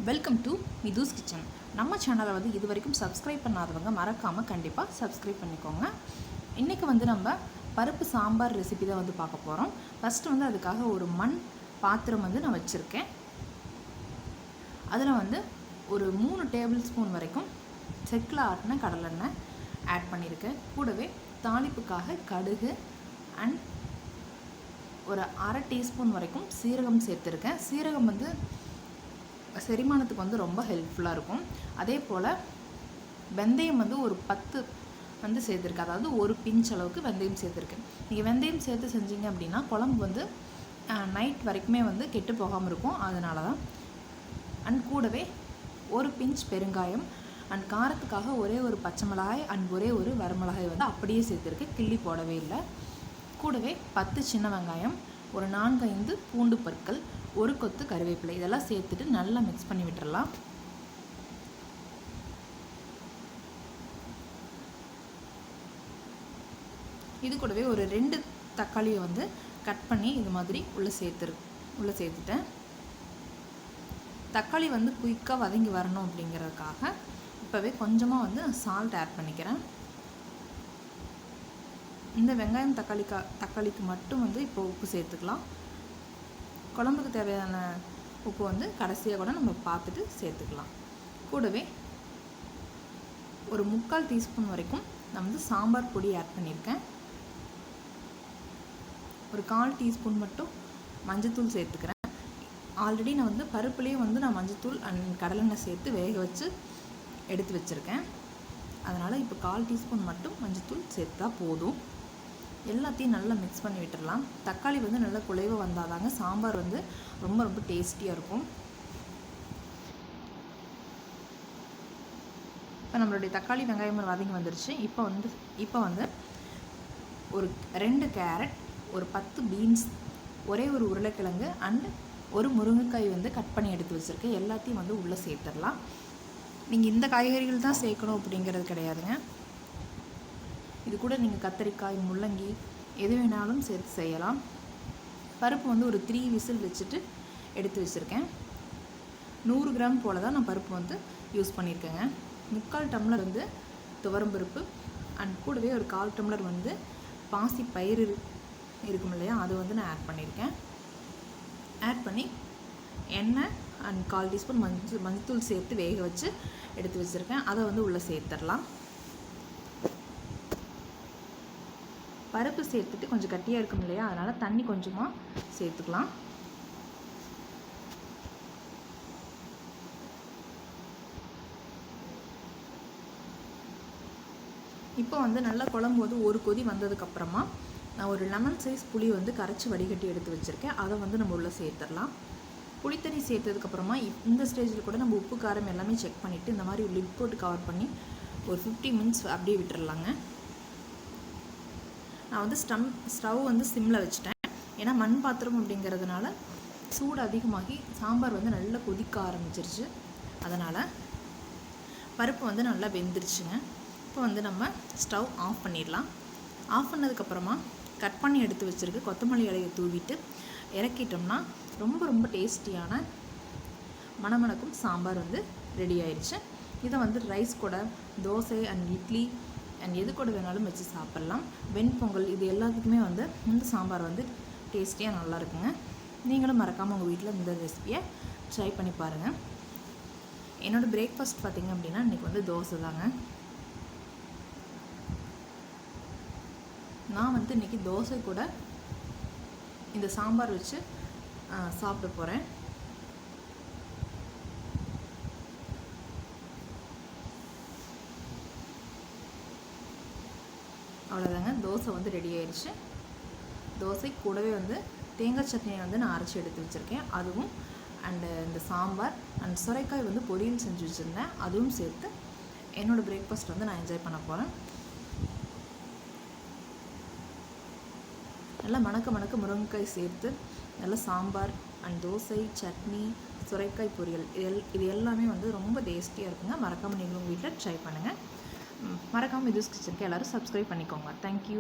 Welcome to மிதுஸ் kitchen. நம்ம சேனலை வந்து இது வரைக்கும் சப்ஸ்கிரைப் பண்ணாதவங்க மறக்காமல் கண்டிப்பாக சப்ஸ்கிரைப் பண்ணிக்கோங்க. இன்றைக்கி வந்து நம்ம பருப்பு சாம்பார் ரெசிபி தான் வந்து பார்க்க போகிறோம். ஃபஸ்ட்டு வந்து அதுக்காக ஒரு மண் பாத்திரம் வந்து நான் வச்சுருக்கேன். அதில் வந்து ஒரு 3 டேபிள் ஸ்பூன் வரைக்கும் செக்கில் ஆட்டின கடலெண்ணெய் ஆட் பண்ணியிருக்கேன். கூடவே தாளிப்புக்காக கடுகு அண்ட் ஒரு அரை டீஸ்பூன் வரைக்கும் சீரகம் சேர்த்துருக்கேன். சீரகம் வந்து செரிமானத்துக்கு வந்து ரொம்ப ஹெல்ப்ஃபுல்லாக இருக்கும். அதே போல் வெந்தயம் வந்து ஒரு 10 வந்து சேர்த்துருக்கேன். அதாவது ஒரு பிஞ்ச் அளவுக்கு வெந்தயம் சேர்த்துருக்கேன். நீங்கள் வெந்தயம் சேர்த்து செஞ்சீங்க அப்படின்னா குழம்பு வந்து நைட் வரைக்குமே வந்து கெட்டு போகாமல் இருக்கும். அதனால தான். அண்ட் கூடவே ஒரு பிஞ்ச் பெருங்காயம் அண்ட் காரத்துக்காக ஒரே ஒரு பச்சை மிளகாய் அண்ட் ஒரே ஒரு வரமிளகாய் வந்து அப்படியே சேர்த்துருக்கேன், கிள்ளி போடவே இல்லை. கூடவே 10 சின்ன வெங்காயம், ஒரு 4-5 பூண்டு பற்கள், ஒரு கொத்து கருவேப்பிலை இதெல்லாம் சேர்த்துட்டு நல்லா மிக்ஸ் பண்ணி விட்டுறலாம். இது கூடவே ஒரு 2 தக்காளியை வந்து கட் பண்ணி இது மாதிரி உள்ளே சேர்த்துட்டேன். தக்காளி வந்து குயிக்காக வதங்கி வரணும் அப்படிங்கிறதுக்காக இப்போவே கொஞ்சமாக வந்து சால்ட் ஆட் பண்ணிக்கிறேன். இந்த வெங்காயம் தக்காளிக்கு மட்டும் வந்து இப்போ உப்பு சேர்த்துக்கலாம். குழம்புக்கு தேவையான உப்பு வந்து கடைசியாக கூட நம்ம பார்த்துட்டு சேர்த்துக்கலாம். கூடவே ஒரு 3/4 டீஸ்பூன் வரைக்கும் நான் வந்து சாம்பார் பொடி ஆட் பண்ணியிருக்கேன். ஒரு 1/4 டீஸ்பூன் மட்டும் மஞ்சத்தூள் சேர்த்துக்கிறேன். ஆல்ரெடி நான் வந்து பருப்புலேயே வந்து நான் மஞ்சத்தூள் அண்ட் கடலெண்ணெய் சேர்த்து வேக வச்சு எடுத்து வச்சுருக்கேன். அதனால் இப்போ 1/4 டீஸ்பூன் மட்டும் மஞ்சத்தூள் சேர்த்தா போதும். எல்லாத்தையும் நல்லா மிக்ஸ் பண்ணி விட்டுடலாம். தக்காளி வந்து நல்லா குழைவாக வந்தால் தாங்க சாம்பார் வந்து ரொம்ப ரொம்ப டேஸ்டியாக இருக்கும். இப்போ நம்மளுடைய தக்காளி வெங்காயம் வதங்கி வந்துருச்சு. இப்போ வந்து ஒரு 2 கேரட், ஒரு 10 பீன்ஸ், ஒரே ஒரு உருளைக்கிழங்கு அண்ட் ஒரு முருங்கைக்காய் வந்து கட் பண்ணி எடுத்து வச்சுருக்கேன். எல்லாத்தையும் வந்து உள்ளே சேர்த்துடலாம். நீங்கள் இந்த காய்கறிகள் தான் சேர்க்கணும் அப்படிங்கிறது கிடையாதுங்க. இது கூட நீங்கள் கத்தரிக்காய், முள்ளங்கி எது வேணாலும் சேர்த்து செய்யலாம். பருப்பு வந்து ஒரு 3 விசில் வச்சுட்டு எடுத்து வச்சுருக்கேன். 100 கிராம் போல் தான் நான் பருப்பு வந்து யூஸ் பண்ணியிருக்கேங்க. 3/4 டம்ளர் வந்து துவரம்பருப்பு அண்ட் கூடவே ஒரு 1/4 டம்ளர் வந்து பாசி பயிறு இருக்கும் இல்லையா, அது வந்து நான் ஆட் பண்ணியிருக்கேன். ஆட் பண்ணி எண்ணெய் அண்ட் 1/4 டீஸ்பூன் மஞ்சத்தூள் சேர்த்து வேக வச்சு எடுத்து வச்சுருக்கேன். அதை வந்து உள்ளே சேர்த்துடலாம். பருப்பு சேர்த்துட்டு கொஞ்சம் கட்டியாக இருக்கும் இல்லையா, அதனால் தண்ணி கொஞ்சமாக சேர்த்துக்கலாம். இப்போ வந்து நல்லா குழம்பு வந்து ஒரு கொதி வந்ததுக்கப்புறமா நான் ஒரு லெமன் சைஸ் புளி வந்து கரைச்சி வடிகட்டி எடுத்து வச்சுருக்கேன். அதை வந்து நம்ம உள்ளே சேர்த்துடலாம். புளித்தண்ணி சேர்த்ததுக்கப்புறமா இந்த ஸ்டேஜில் கூட நம்ம உப்பு காரம் எல்லாமே செக் பண்ணிவிட்டு இந்த மாதிரி லிட் போட்டு கவர் பண்ணி ஒரு 50 மினிட்ஸ் அப்படியே விட்டுறலாங்க. நான் வந்து ஸ்டவ் வந்து சிம்மில் வச்சுட்டேன். ஏன்னா மண் பாத்திரம் அப்படிங்கிறதுனால சூடு அதிகமாகி சாம்பார் வந்து நல்லா கொதிக்க ஆரம்பிச்சிருச்சு. அதனால் பருப்பு வந்து நல்லா வெந்துருச்சுங்க. இப்போ வந்து நம்ம ஸ்டவ் ஆஃப் பண்ணிடலாம். ஆஃப் பண்ணதுக்கப்புறமா கட் பண்ணி எடுத்து வச்சுருக்க கொத்தமல்லி இலையை தூவிட்டு இறக்கிட்டோம்னா ரொம்ப ரொம்ப டேஸ்டியான மணமணக்கும் சாம்பார் வந்து ரெடி ஆயிடுச்சு. இதை வந்து ரைஸ் கூட, தோசை அண்ட் இட்லி அண்ட் எது கூட வேணாலும் வச்சு சாப்பிட்லாம். வெண்பொங்கல் இது எல்லாத்துக்குமே வந்து இந்த சாம்பார் வந்து டேஸ்டியாக நல்லா இருக்குங்க. நீங்களும் மறக்காமல் உங்கள் வீட்டில் இந்த ரெசிபியை ட்ரை பண்ணி பாருங்கள். என்னோடய பிரேக்ஃபாஸ்ட் பார்த்திங்க அப்படின்னா இன்றைக்கி வந்து தோசை தாங்க. நான் வந்து இன்றைக்கி தோசை கூட இந்த சாம்பார் வச்சு சாப்பிட போகிறேன். அவ்வளோதாங்க, தோசை வந்து ரெடி ஆயிடுச்சு. தோசை கூடவே வந்து தேங்காய் சட்னியை வந்து நான் அரைச்சி எடுத்து வச்சுருக்கேன். அதுவும் அண்டு இந்த சாம்பார் அண்ட் சுரைக்காய் வந்து பொரியல் செஞ்சு வச்சுருந்தேன். அதுவும் சேர்த்து என்னோடய பிரேக்ஃபாஸ்ட் வந்து நான் என்ஜாய் பண்ண போகிறேன். நல்லா மணக்க முருங்கைக்காய் சேர்த்து நல்லா சாம்பார் அண்ட் தோசை, சட்னி, சுரைக்காய் பொரியல் இது எல்லாமே வந்து ரொம்ப டேஸ்டியாக இருக்குங்க. மறக்காமல் நீங்களும் உங்கள் வீட்டில் ட்ரை பண்ணுங்கள். மறக்காமல் மிதுஸ் கிச்சனுக்கு எல்லோரும் சப்ஸ்கிரைப் பண்ணிக்கோங்க. தேங்க்யூ.